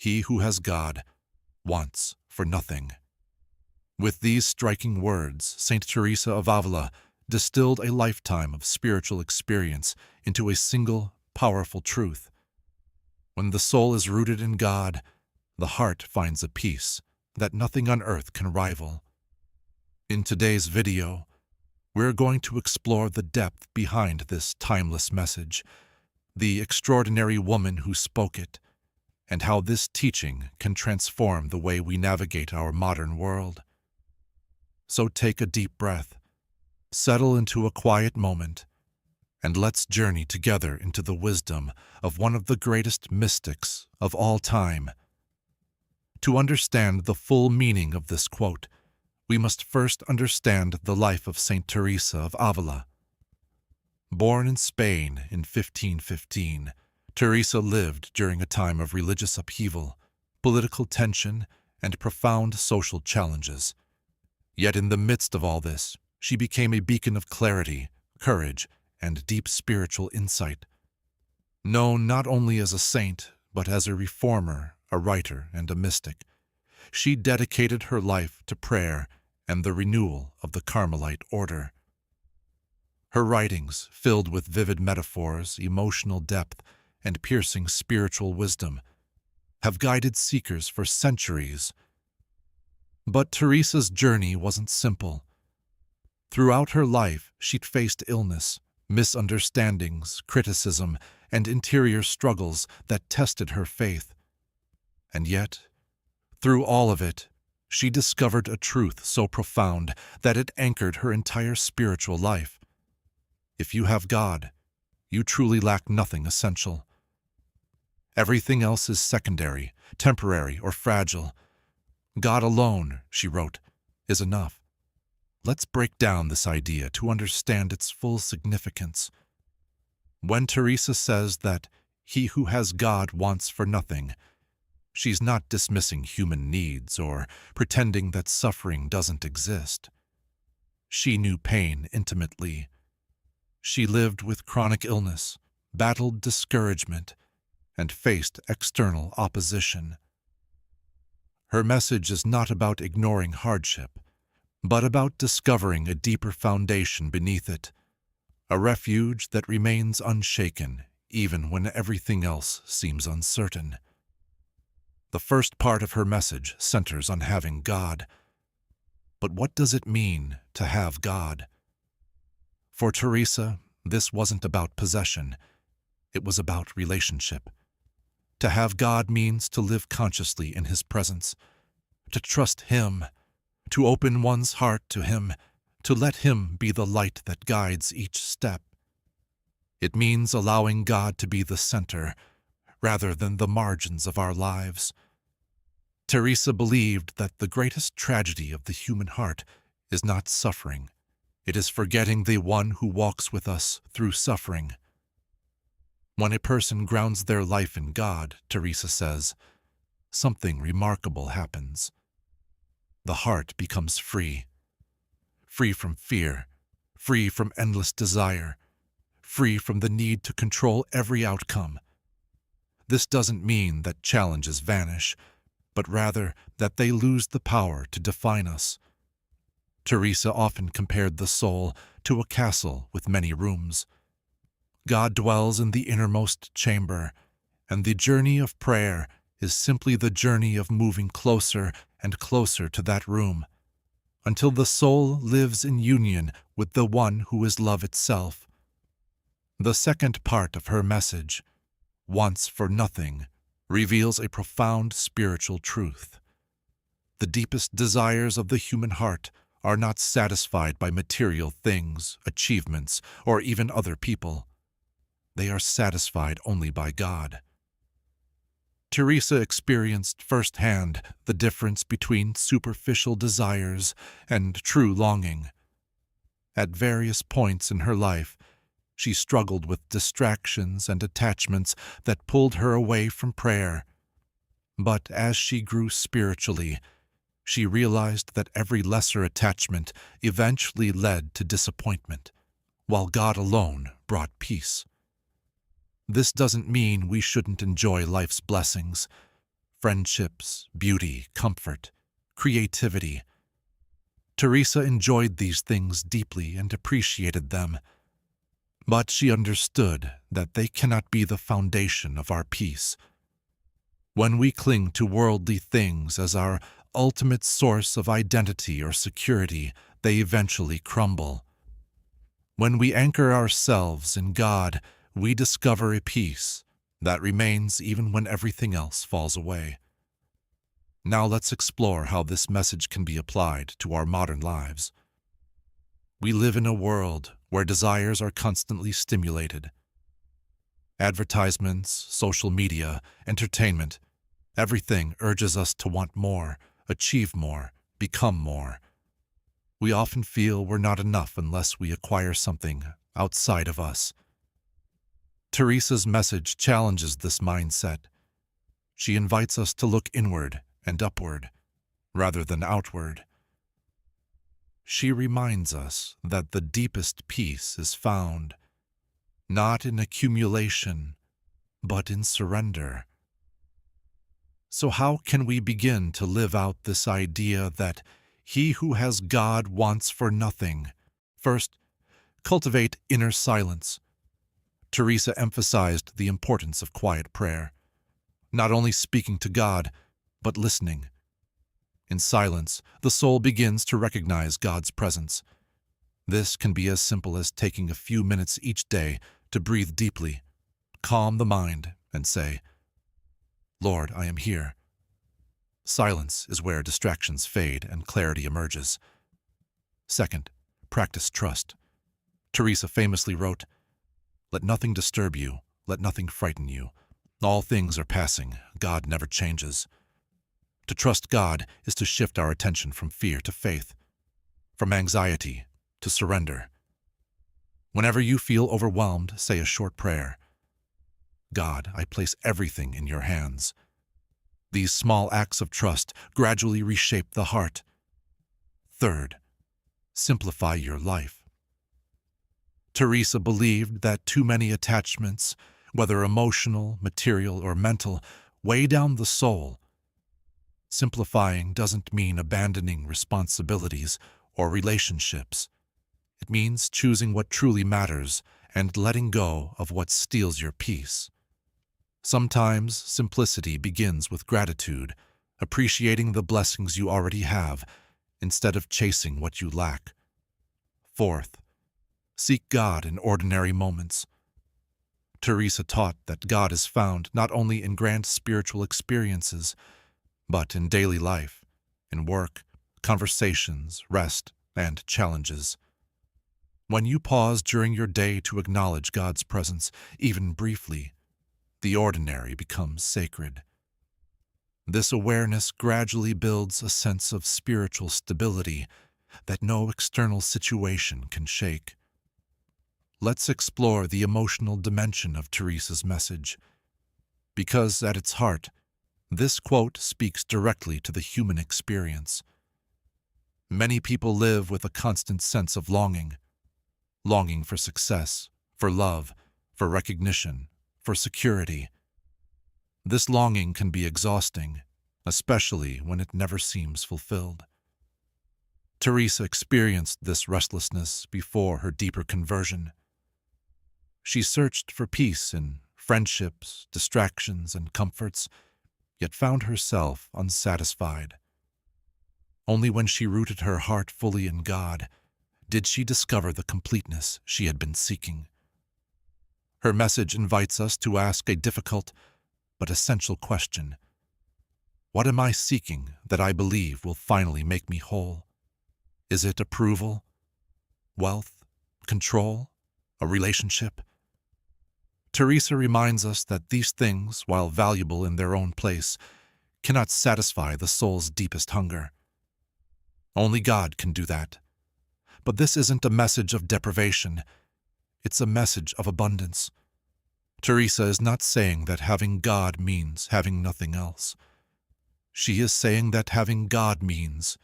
He who has God wants for nothing. With these striking words, Saint Teresa of Ávila distilled a lifetime of spiritual experience into a single, powerful truth. When the soul is rooted in God, the heart finds a peace that nothing on earth can rival. In today's video, we're going to explore the depth behind this timeless message, the extraordinary woman who spoke it, and how this teaching can transform the way we navigate our modern world. So take a deep breath, settle into a quiet moment, and let's journey together into the wisdom of one of the greatest mystics of all time. To understand the full meaning of this quote, we must first understand the life of Saint Teresa of Ávila. Born in Spain in 1515, Teresa lived during a time of religious upheaval, political tension, and profound social challenges. Yet in the midst of all this, she became a beacon of clarity, courage, and deep spiritual insight. Known not only as a saint, but as a reformer, a writer, and a mystic, she dedicated her life to prayer and the renewal of the Carmelite order. Her writings, filled with vivid metaphors, emotional depth, and piercing spiritual wisdom, have guided seekers for centuries. But Teresa's journey wasn't simple. Throughout her life, she'd faced illness, misunderstandings, criticism, and interior struggles that tested her faith. And yet, through all of it, she discovered a truth so profound that it anchored her entire spiritual life. If you have God, you truly lack nothing essential. Everything else is secondary, temporary, or fragile. God alone, she wrote, is enough. Let's break down this idea to understand its full significance. When Teresa says that he who has God wants for nothing, she's not dismissing human needs or pretending that suffering doesn't exist. She knew pain intimately. She lived with chronic illness, battled discouragement, and faced external opposition. Her message is not about ignoring hardship, but about discovering a deeper foundation beneath it, a refuge that remains unshaken even when everything else seems uncertain. The first part of her message centers on having God. But what does it mean to have God? For Teresa, this wasn't about possession. It was about relationship. To have God means to live consciously in His presence, to trust Him, to open one's heart to Him, to let Him be the light that guides each step. It means allowing God to be the center, rather than the margins of our lives. Teresa believed that the greatest tragedy of the human heart is not suffering. It is forgetting the one who walks with us through suffering. When a person grounds their life in God, Teresa says, something remarkable happens. The heart becomes free. Free from fear, free from endless desire, free from the need to control every outcome. This doesn't mean that challenges vanish, but rather that they lose the power to define us. Teresa often compared the soul to a castle with many rooms. God dwells in the innermost chamber, and the journey of prayer is simply the journey of moving closer and closer to that room, until the soul lives in union with the one who is love itself. The second part of her message, wants for nothing, reveals a profound spiritual truth. The deepest desires of the human heart are not satisfied by material things, achievements, or even other people. They are satisfied only by God. Teresa experienced firsthand the difference between superficial desires and true longing. At various points in her life, she struggled with distractions and attachments that pulled her away from prayer. But as she grew spiritually, she realized that every lesser attachment eventually led to disappointment, while God alone brought peace. This doesn't mean we shouldn't enjoy life's blessings. friendships, beauty, comfort, creativity. Teresa enjoyed these things deeply and appreciated them, but she understood that they cannot be the foundation of our peace. When we cling to worldly things as our ultimate source of identity or security, they eventually crumble. When we anchor ourselves in God, we discover a peace that remains even when everything else falls away. Now let's explore how this message can be applied to our modern lives. We live in a world where desires are constantly stimulated. Advertisements, social media, entertainment, everything urges us to want more, achieve more, become more. We often feel we're not enough unless we acquire something outside of us. Teresa's message challenges this mindset. She invites us to look inward and upward, rather than outward. She reminds us that the deepest peace is found not in accumulation, but in surrender. So how can we begin to live out this idea that he who has God wants for nothing? First, cultivate inner silence. Teresa emphasized the importance of quiet prayer, not only speaking to God, but listening. In silence, the soul begins to recognize God's presence. This can be as simple as taking a few minutes each day to breathe deeply, calm the mind, and say, "Lord, I am here." Silence is where distractions fade and clarity emerges. Second, practice trust. Teresa famously wrote, "Let nothing disturb you, let nothing frighten you. All things are passing, God never changes." To trust God is to shift our attention from fear to faith, from anxiety to surrender. Whenever you feel overwhelmed, say a short prayer. God, I place everything in your hands. These small acts of trust gradually reshape the heart. Third, simplify your life. Teresa believed that too many attachments, whether emotional, material, or mental, weigh down the soul. Simplifying doesn't mean abandoning responsibilities or relationships. It means choosing what truly matters and letting go of what steals your peace. Sometimes simplicity begins with gratitude, appreciating the blessings you already have instead of chasing what you lack. Fourth, seek God in ordinary moments. Teresa taught that God is found not only in grand spiritual experiences, but in daily life, in work, conversations, rest, and challenges. When you pause during your day to acknowledge God's presence, even briefly, the ordinary becomes sacred. This awareness gradually builds a sense of spiritual stability that no external situation can shake. Let's explore the emotional dimension of Teresa's message, because at its heart, this quote speaks directly to the human experience. Many people live with a constant sense of longing for success, for love, for recognition, for security. This longing can be exhausting, especially when it never seems fulfilled. Teresa experienced this restlessness before her deeper conversion. She searched for peace in friendships, distractions, and comforts, yet found herself unsatisfied. Only when she rooted her heart fully in God did she discover the completeness she had been seeking. Her message invites us to ask a difficult but essential question. What am I seeking that I believe will finally make me whole? Is it approval, wealth, control, a relationship? Teresa reminds us that these things, while valuable in their own place, cannot satisfy the soul's deepest hunger. Only God can do that. But this isn't a message of deprivation. It's a message of abundance. Teresa is not saying that having God means having nothing else. She is saying that having God means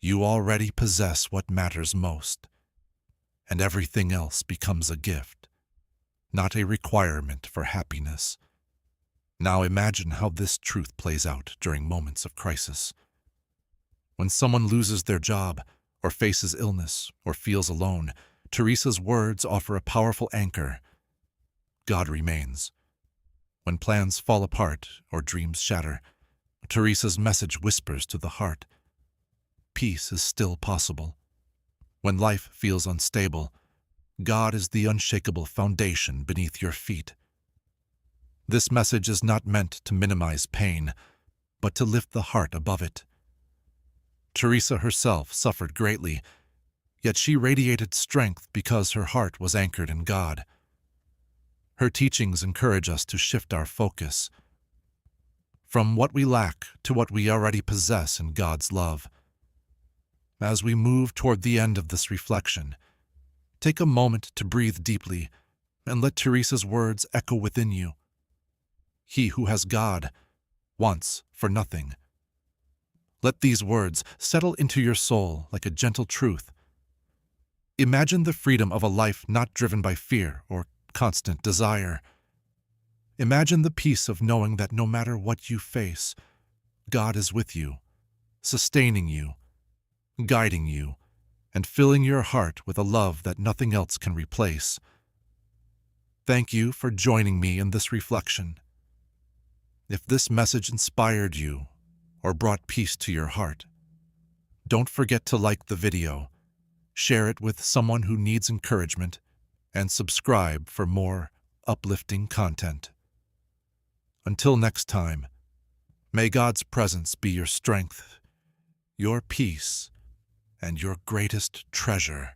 you already possess what matters most, and everything else becomes a gift, not a requirement for happiness. Now imagine how this truth plays out during moments of crisis. When someone loses their job, or faces illness, or feels alone, Teresa's words offer a powerful anchor. God remains. When plans fall apart or dreams shatter, Teresa's message whispers to the heart, peace is still possible. When life feels unstable, God is the unshakable foundation beneath your feet. This message is not meant to minimize pain, but to lift the heart above it. Teresa herself suffered greatly, yet she radiated strength because her heart was anchored in God. Her teachings encourage us to shift our focus from what we lack to what we already possess in God's love. As we move toward the end of this reflection, take a moment to breathe deeply and let Teresa's words echo within you. He who has God wants for nothing. Let these words settle into your soul like a gentle truth. Imagine the freedom of a life not driven by fear or constant desire. Imagine the peace of knowing that no matter what you face, God is with you, sustaining you, guiding you, and filling your heart with a love that nothing else can replace. Thank you for joining me in this reflection. If this message inspired you or brought peace to your heart, don't forget to like the video, share it with someone who needs encouragement, and subscribe for more uplifting content. Until next time, may God's presence be your strength, your peace, and your greatest treasure.